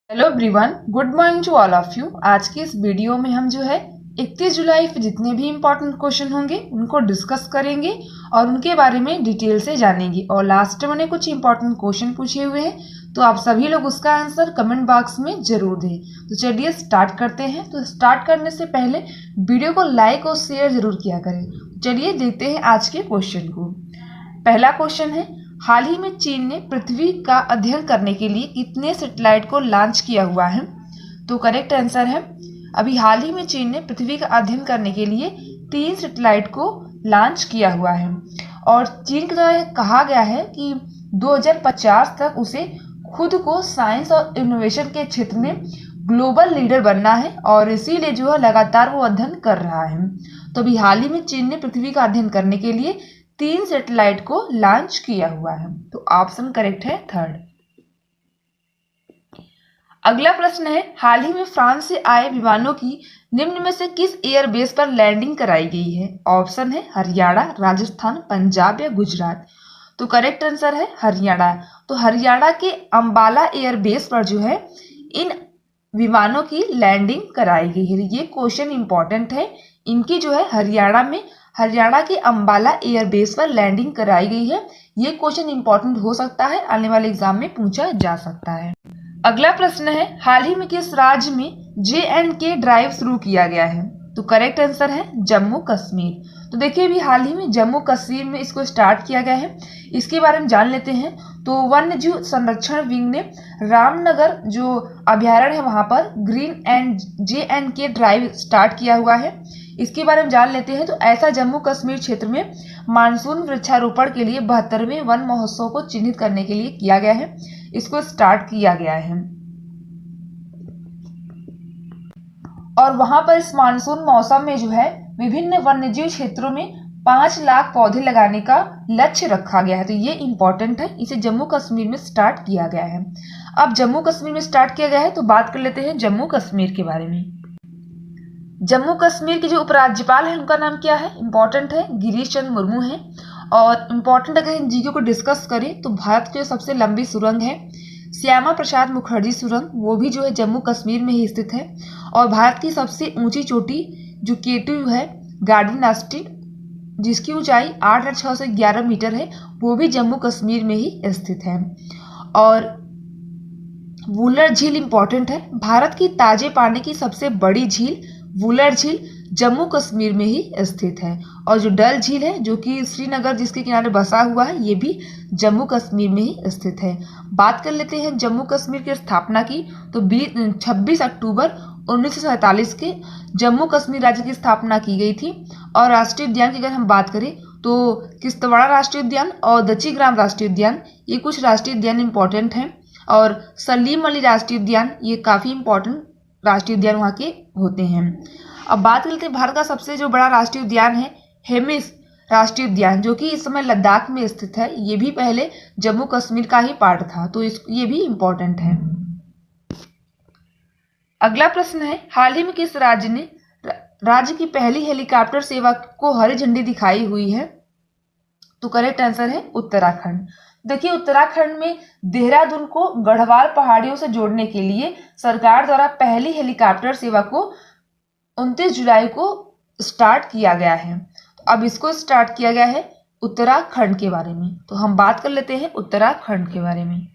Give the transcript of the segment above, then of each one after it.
Hello everyone, good morning to all of you. आज की इस वीडियो में हम जो है 31 जुलाई पे जितने भी इम्पोर्टेंट क्वेश्चन होंगे उनको डिस्कस करेंगे और उनके बारे में डिटेल से जानेंगे। और लास्ट में मैंने कुछ इम्पोर्टेंट क्वेश्चन पूछे हुए हैं, तो आप सभी लोग उसका आंसर कमेंट बॉक्स में जरूर दें। तो चलिए स्टार्ट करते हैं। तो स्टार्ट करने से पहले वीडियो को लाइक और शेयर जरूर किया करें। चलिए देखते हैं आज के क्वेश्चन को। पहला क्वेश्चन है, हाल ही में चीन ने पृथ्वी का अध्ययन करने के लिए कितने सैटेलाइट को लॉन्च किया हुआ है? तो करेक्ट आंसर है, अभी हाल ही में चीन ने पृथ्वी का अध्ययन करने के लिए 3 सैटेलाइट को लॉन्च किया हुआ है। और चीन के द्वारा कहा गया है कि 2050 तक उसे खुद को साइंस और इनोवेशन के क्षेत्र में ग्लोबल लीडर बनना है और इसीलिए जो है लगातार वो अध्ययन कर रहा है। तो अभी हाल ही में चीन ने पृथ्वी का अध्ययन करने के लिए 3 सैटेलाइट को लॉन्च किया हुआ है। तो ऑप्शन करेक्ट है थर्ड। अगला प्रश्न है, हाल ही में फ्रांस से आए विमानों की निम्न में से किस एयरबेस पर लैंडिंग कराई गई है? ऑप्शन है हरियाणा, राजस्थान, पंजाब या गुजरात। तो करेक्ट आंसर है हरियाणा। तो हरियाणा के अंबाला एयरबेस पर जो है इन विमानों की लैंडिंग कराई गई है। ये क्वेश्चन इंपॉर्टेंट है। इनकी जो है हरियाणा के अंबाला एयरबेस पर लैंडिंग कराई गई है। ये क्वेश्चन इंपॉर्टेंट हो सकता है, आने वाले एग्जाम में पूछा जा सकता है। अगला प्रश्न है, हाल ही में किस राज्य में J&K ड्राइव शुरू किया गया है? तो करेक्ट आंसर है जम्मू कश्मीर। तो देखिए अभी हाल ही में जम्मू कश्मीर में इसको स्टार्ट किया गया है। इसके बारे में जान लेते हैं। तो वन्य जीव संरक्षण विंग ने रामनगर जो अभ्यारण्य है वहां पर green and J&K drive start किया हुआ है। इसके बारे में जान लेते हैं। तो ऐसा जम्मू कश्मीर क्षेत्र में मानसून वृक्षारोपण के लिए 72वें वन महोत्सव को चिन्हित करने के लिए किया गया है। इसको स्टार्ट किया गया है और वहां पर इस मानसून मौसम में जो है विभिन्न वन्यजीव क्षेत्रों में 5 लाख पौधे लगाने का लक्ष्य रखा गया है। तो ये इंपॉर्टेंट है, इसे जम्मू कश्मीर में स्टार्ट किया गया है। अब जम्मू कश्मीर में स्टार्ट किया गया है तो बात कर लेते हैं जम्मू कश्मीर के बारे में। जम्मू कश्मीर के जो उपराज्यपाल है उनका नाम क्या है? इंपॉर्टेंट है, गिरीश चंद्र मुर्मू है। और इम्पॉर्टेंट अगर इन जीके को डिस्कस करें तो भारत की सबसे लंबी सुरंग है श्यामा प्रसाद मुखर्जी सुरंग, वो भी जो है जम्मू कश्मीर में ही स्थित है। और भारत की सबसे ऊंची चोटी जो K2 है गार्डन नास्टिन, जिसकी ऊंचाई 8,611 मीटर है, वो भी जम्मू कश्मीर में ही स्थित है। और वुलर झील इंपॉर्टेंट है, भारत की ताजे पानी की सबसे बड़ी झील वुलर झील जम्मू कश्मीर में ही स्थित है। और जो डल झील है जो कि श्रीनगर जिसके किनारे बसा हुआ है, ये भी जम्मू कश्मीर में ही स्थित है। बात कर लेते हैं जम्मू कश्मीर की स्थापना की। तो 26 अक्टूबर 1947 के जम्मू कश्मीर राज्य की स्थापना की गई थी। और राष्ट्रीय उद्यान की अगर हम बात करें तो किश्तवाड़ राष्ट्रीय उद्यान और दच्चीग्राम राष्ट्रीय उद्यान, ये कुछ राष्ट्रीय उद्यान इंपॉर्टेंट हैं। और सलीम अली राष्ट्रीय उद्यान, ये काफ़ी इंपॉर्टेंट राष्ट्रीय उद्यान वहाँ के होते हैं। अब बात करते हैं भारत का सबसे जो बड़ा राष्ट्रीय उद्यान है हेमिस राष्ट्रीय उद्यान, जो कि इस समय लद्दाख में स्थित है। ये भी पहले जम्मू कश्मीर का ही पार्ट था, तो ये भी इंपॉर्टेंट है। अगला प्रश्न है, हाल ही में किस राज्य ने राज्य की पहली हेलीकॉप्टर सेवा को हरी झंडी दिखाई हुई है? तो करेक्ट आंसर है उत्तराखंड। देखिए उत्तराखंड में देहरादून को गढ़वाल पहाड़ियों से जोड़ने के लिए सरकार द्वारा पहली हेलीकॉप्टर सेवा को 29 जुलाई को स्टार्ट किया गया है। तो अब इसको स्टार्ट किया गया है उत्तराखंड के बारे में। तो हम बात कर लेते हैं उत्तराखंड के बारे में।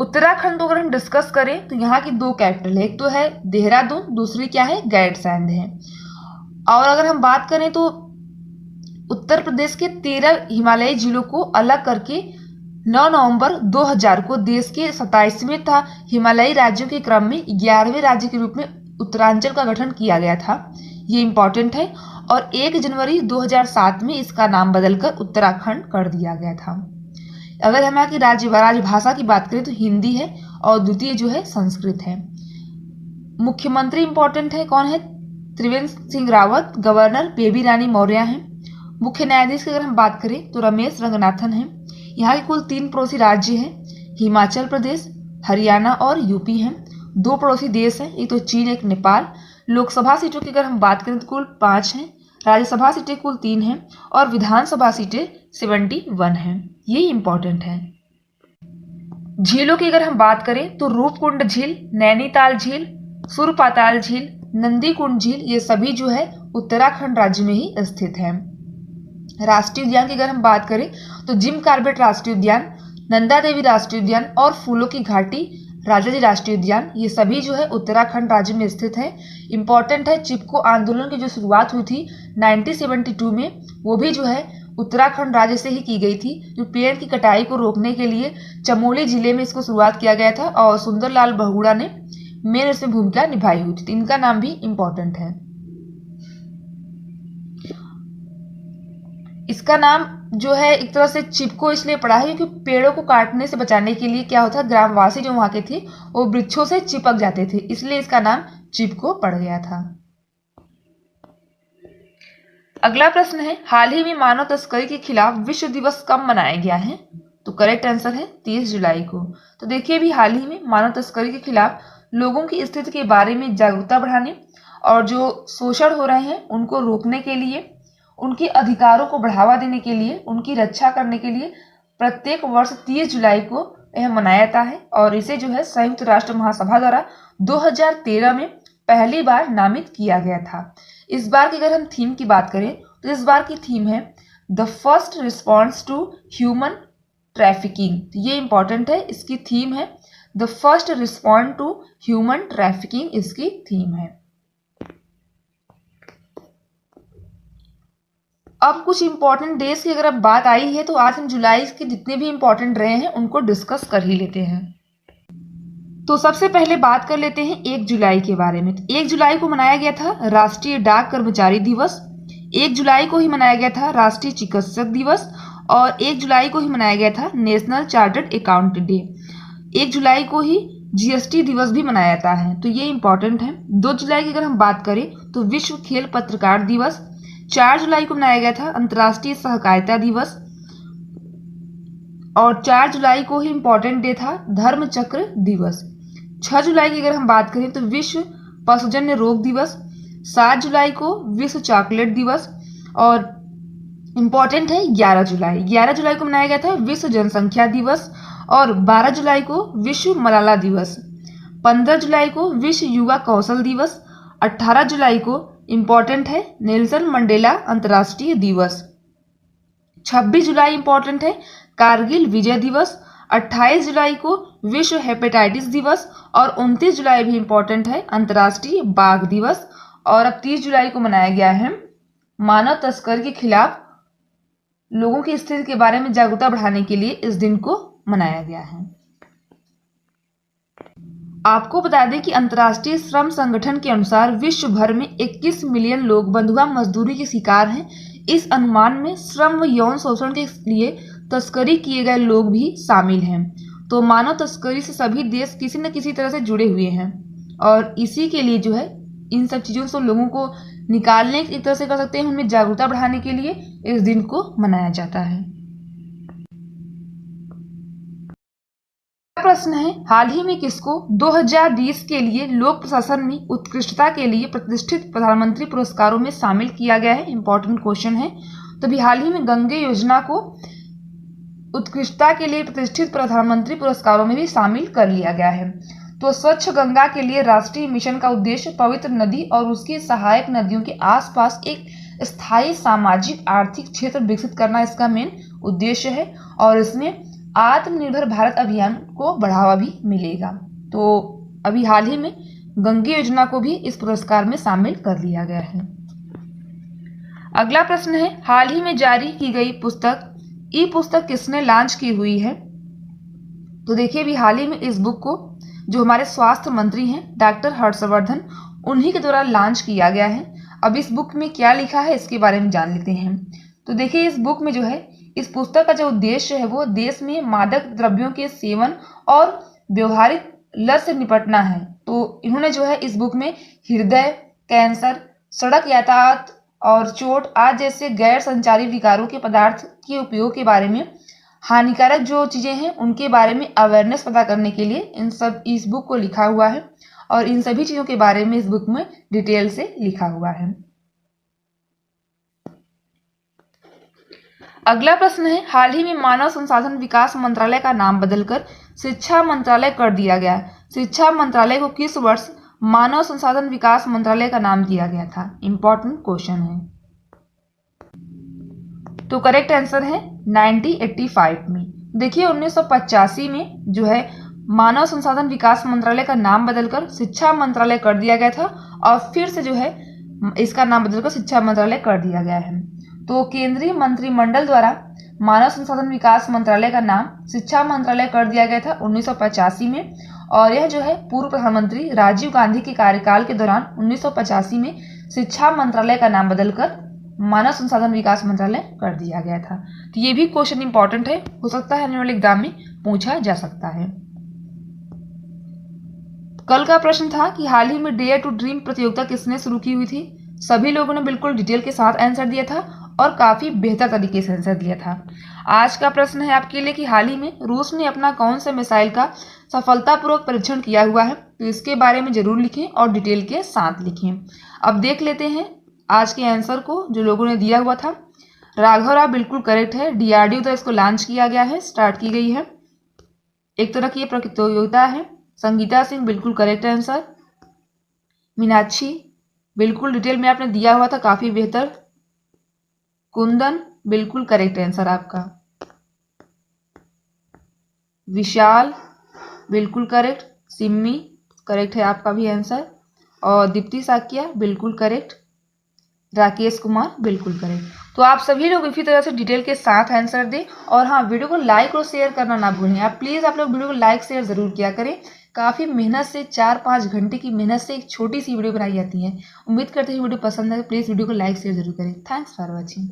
उत्तराखंड को अगर हम डिस्कस करें तो यहाँ की 2 कैपिटल है, एक तो है देहरादून, दूसरी क्या है गैरसैंण है। और अगर हम बात करें तो उत्तर प्रदेश के 13 हिमालयी जिलों को अलग करके 9 नवंबर 2000 को देश के 27वें तथा हिमालयी राज्यों के क्रम में 11वें राज्य के रूप में उत्तरांचल का गठन किया गया था। ये इंपॉर्टेंट है। और 1 जनवरी 2007 में इसका नाम बदलकर उत्तराखंड कर दिया गया था। अगर हम यहाँ की राजभाषा की बात करें तो हिंदी है और द्वितीय जो है संस्कृत है। मुख्यमंत्री इंपॉर्टेंट है, कौन है? त्रिवेंद्र सिंह रावत। गवर्नर बेबी रानी मौर्य हैं। मुख्य न्यायाधीश की अगर हम बात करें तो रमेश रंगनाथन हैं। यहाँ के कुल 3 पड़ोसी राज्य हैं, हिमाचल प्रदेश, हरियाणा और यूपी हैं। 2 पड़ोसी देश हैं, एक तो चीन एक नेपाल। लोकसभा सीटों की अगर हम बात करें तो कुल 5 हैं, राज्यसभा सीटें कुल 3 हैं और विधानसभा सीटें 71 हैं। ये इंपॉर्टेंट है। झीलों की अगर हम बात करें तो रूपकुंड झील, नैनीताल झील, सुरपाताल झील, नंदीकुंड झील, ये सभी जो है उत्तराखंड राज्य में ही स्थित है। राष्ट्रीय उद्यान की अगर हम बात करें तो जिम कॉर्बेट राष्ट्रीय उद्यान, नंदा देवी राष्ट्रीय उद्यान और फूलों की घाटी राजाजी राष्ट्रीय उद्यान, ये सभी जो है उत्तराखंड राज्य में स्थित है। इंपॉर्टेंट है, चिपको आंदोलन की जो शुरुआत हुई थी 1972 में, वो भी जो है उत्तराखंड राज्य से ही की गई थी। जो पेड़ की कटाई को रोकने के लिए चमोली जिले में इसको शुरुआत किया गया था और सुंदरलाल बहुगुणा ने मेन इसमें भूमिका निभाई हुई थी। तो इनका नाम भी इंपॉर्टेंट है। इसका नाम जो है एक तरह से चिपको इसलिए पड़ा है क्योंकि पेड़ों को काटने से बचाने के लिए क्या होता है, ग्रामवासी जो वहां के थे वो वृक्षों से चिपक जाते थे, इसलिए इसका नाम चिपको पड़ गया था। अगला प्रश्न है, हाल ही में मानव तस्करी के खिलाफ विश्व दिवस कब मनाया गया है? तो करेक्ट आंसर है 30 जुलाई को। तो देखिए अभी हाल ही में मानव तस्करी के खिलाफ लोगों की स्थिति के बारे में जागरूकता बढ़ाने और जो शोषण हो रहे हैं उनको रोकने के लिए, उनके अधिकारों को बढ़ावा देने के लिए, उनकी रक्षा करने के लिए प्रत्येक वर्ष 30 जुलाई को यह मनाया जाता है और इसे जो है संयुक्त राष्ट्र महासभा द्वारा 2013 में पहली बार नामित किया गया था। इस बार की अगर हम थीम की बात करें तो इस बार की थीम है the first response to human trafficking. तो ये इंपॉर्टेंट है, इसकी थीम है the first response to human trafficking, इसकी थीम है। अब कुछ इंपॉर्टेंट डेज की अगर अब बात आई है तो आज हम जुलाई के जितने भी इंपॉर्टेंट रहे हैं उनको डिस्कस कर ही लेते हैं। तो सबसे पहले बात कर लेते हैं 1 जुलाई के बारे में। 1 जुलाई को मनाया गया था राष्ट्रीय डाक कर्मचारी दिवस, 1 जुलाई को ही मनाया गया था राष्ट्रीय चिकित्सक दिवस और 1 जुलाई को ही मनाया गया था नेशनल चार्टर्ड अकाउंटेंट डे। 1 जुलाई को ही जीएसटी दिवस भी मनाया जाता है, तो ये इंपॉर्टेंट है। 2 जुलाई की अगर हम बात करें तो विश्व खेल पत्रकार दिवस, 4 जुलाई को मनाया गया था अंतर्राष्ट्रीय सहकारिता दिवस और 4 जुलाई को ही इंपॉर्टेंट डे था धर्म चक्र दिवस। 6 जुलाई की अगर हम बात करें तो विश्व पशुजन्य रोग दिवस, 7 जुलाई को विश्व चॉकलेट दिवस और इंपॉर्टेंट है 11 जुलाई को मनाया गया था विश्व जनसंख्या दिवस और 12 जुलाई को विश्व मलाला दिवस, 15 जुलाई को विश्व युवा कौशल दिवस, 18 जुलाई को इंपॉर्टेंट है नेल्सन मंडेला अंतर्राष्ट्रीय दिवस, 26 जुलाई इंपॉर्टेंट है कारगिल विजय दिवस, 28 जुलाई को विश्व हेपेटाइटिस दिवस और 29 जुलाई भी इंपॉर्टेंट है अंतर्राष्ट्रीय बाघ दिवस और अब 30 जुलाई को मनाया गया है मानव तस्करी के खिलाफ लोगों की स्थिति के बारे में जागरूकता बढ़ाने के लिए इस दिन को मनाया गया है। आपको बता दें कि अंतर्राष्ट्रीय श्रम संगठन के अनुसार विश्व भर में 21 मिलियन लोग बंधुआ मजदूरी के शिकार हैं। इस अनुमान में श्रम व यौन शोषण के लिए तस्करी किए गए लोग भी शामिल हैं। तो मानव तस्करी से सभी देश किसी न किसी तरह से जुड़े हुए हैं और इसी के लिए जो है इन सब चीज़ों से लोगों को निकालने की एक तरह से कर सकते हैं, उनमें जागरूकता बढ़ाने के लिए इस दिन को मनाया जाता है। प्रश्न है, हाल ही में किसको 2020 के लिए लोक प्रशासन में उत्कृष्टता के लिए प्रतिष्ठित प्रधानमंत्री पुरस्कारों में शामिल किया गया है? इंपॉर्टेंट क्वेश्चन है। तो अभी हाल ही में गंगे योजना को उत्कृष्टता के लिए प्रतिष्ठित प्रधानमंत्री पुरस्कारों में भी शामिल कर लिया गया है। तो स्वच्छ गंगा के लिए राष्ट्रीय मिशन का उद्देश्य पवित्र नदी और उसकी सहायक नदियों के आसपास एक स्थायी सामाजिक आर्थिक क्षेत्र विकसित करना इसका मेन उद्देश्य है और इसमें आत्मनिर्भर भारत अभियान को बढ़ावा भी मिलेगा। तो अभी हाल ही में गंगे योजना को भी इस पुरस्कार में शामिल कर लिया गया है। अगला प्रश्न है, हाल ही में जारी की गई पुस्तक ई पुस्तक किसने लॉन्च की हुई है? तो देखिए अभी हाल ही में इस बुक को जो हमारे स्वास्थ्य मंत्री हैं डॉक्टर हर्षवर्धन, उन्हीं के द्वारा लॉन्च किया गया है। अब इस बुक में क्या लिखा है इसके बारे में जान लेते हैं। तो देखिए इस बुक में जो है इस पुस्तक का जो उद्देश्य है वो देश में मादक द्रव्यों के सेवन और व्यवहारिक लत से निपटना है। तो इन्होंने जो है इस बुक में हृदय, कैंसर, सड़क यातायात और चोट आदि जैसे गैर संचारी विकारों के पदार्थ के उपयोग के बारे में, हानिकारक जो चीज़ें हैं उनके बारे में अवेयरनेस पता करने के लिए इस बुक को लिखा हुआ है और इन सभी चीज़ों के बारे में इस बुक में डिटेल से लिखा हुआ है। अगला प्रश्न है, हाल ही में मानव संसाधन विकास मंत्रालय का नाम बदलकर शिक्षा मंत्रालय कर दिया गया। शिक्षा मंत्रालय को किस वर्ष मानव संसाधन विकास मंत्रालय का नाम दिया गया था? इंपॉर्टेंट क्वेश्चन है। तो करेक्ट आंसर है 1985 में। देखिए 1985 में जो है मानव संसाधन विकास मंत्रालय का नाम बदलकर शिक्षा मंत्रालय कर दिया गया था और फिर से जो है इसका नाम बदलकर शिक्षा मंत्रालय कर दिया गया है। तो केंद्रीय मंत्रिमंडल द्वारा मानव संसाधन विकास मंत्रालय का नाम शिक्षा मंत्रालय कर दिया गया था 1985 में और यह जो है पूर्व प्रधानमंत्री राजीव गांधी के कार्यकाल के दौरान 1985 में शिक्षा मंत्रालय का नाम बदलकर मानव संसाधन विकास मंत्रालय कर दिया गया था। तो ये भी क्वेश्चन इंपॉर्टेंट है, हो सकता है आने वाले एग्जाम में पूछा जा सकता है। कल का प्रश्न था कि हाल ही में डेयर टू ड्रीम प्रतियोगिता किसने शुरू की हुई थी? सभी लोगों ने बिल्कुल डिटेल के साथ आंसर दिया था और काफी बेहतर तरीके से आंसर दिया था। आज का प्रश्न है आपके लिए कि हाल ही में रूस ने अपना कौन से मिसाइल का सफलतापूर्वक परीक्षण किया हुआ है? तो इसके बारे में जरूर लिखें और डिटेल के साथ लिखें। अब देख लेते हैं आज के आंसर को जो लोगों ने दिया हुआ था। राघव राव बिल्कुल करेक्ट है। DRDO द्वारा इसको लॉन्च किया गया है, स्टार्ट की गई है, एक तरह की प्रतियोगिता है। संगीता सिंह बिल्कुल करेक्ट आंसर। मीनाक्षी बिल्कुल डिटेल में आपने दिया हुआ था, काफी बेहतर। कुंदन बिल्कुल करेक्ट आंसर आपका। विशाल बिल्कुल करेक्ट। सिम्मी करेक्ट है आपका भी आंसर और दीप्ति साकिया बिल्कुल करेक्ट। राकेश कुमार बिल्कुल करेक्ट। तो आप सभी लोग इसी तरह से डिटेल के साथ आंसर दें और हाँ वीडियो को लाइक और शेयर करना ना भूलें। आप प्लीज़ आप लोग वीडियो को लाइक शेयर ज़रूर किया करें। काफ़ी मेहनत से 4-5 घंटे की मेहनत से एक छोटी सी वीडियो बनाई जाती है। उम्मीद करते हैं वीडियो पसंद है, प्लीज़ वीडियो को लाइक शेयर जरूर करें। Thanks for watching.